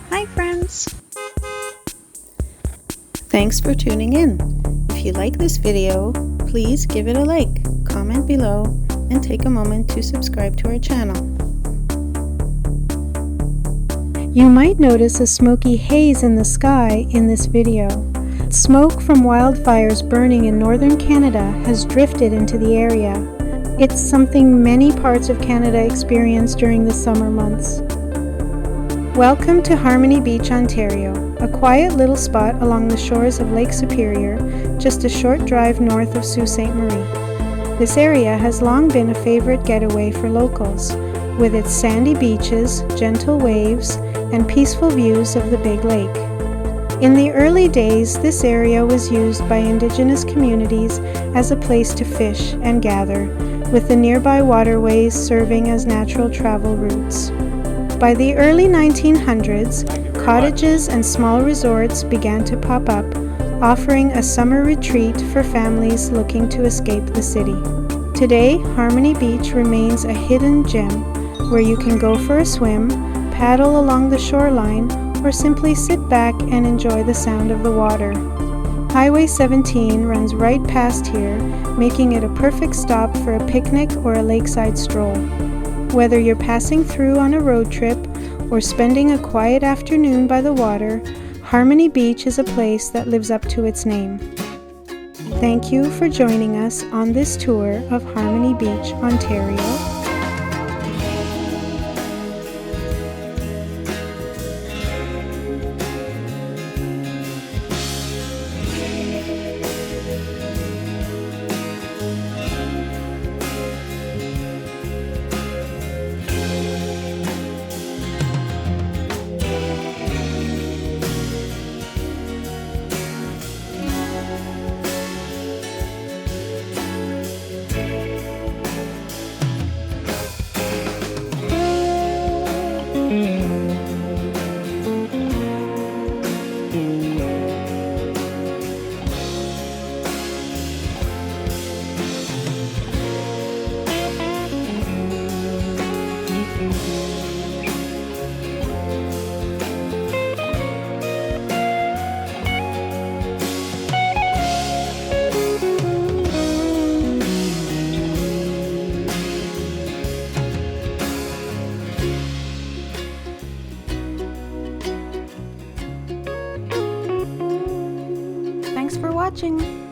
Hi friends! Thanks for tuning in. If you like this video, please give it a like, comment below, and take a moment to subscribe to our channel. You might notice a smoky haze in the sky in this video. Smoke from wildfires burning in northern Canada has drifted into the area. It's something many parts of Canada experience during the summer months. Welcome to Harmony Beach, Ontario, a quiet little spot along the shores of Lake Superior, just a short drive north of Sault Ste. Marie. This area has long been a favorite getaway for locals, with its sandy beaches, gentle waves, and peaceful views of the Big Lake. In the early days, this area was used by Indigenous communities as a place to fish and gather, with the nearby waterways serving as natural travel routes. By the early 1900s, cottages and small resorts began to pop up, offering a summer retreat for families looking to escape the city. Today, Harmony Beach remains a hidden gem where you can go for a swim, paddle along the shoreline, or simply sit back and enjoy the sound of the water. Highway 17 runs right past here, making it a perfect stop for a picnic or a lakeside stroll. Whether you're passing through on a road trip or spending a quiet afternoon by the water, Harmony Beach is a place that lives up to its name. Thank you for joining us on this tour of Harmony Beach, Ontario. Thanks for watching!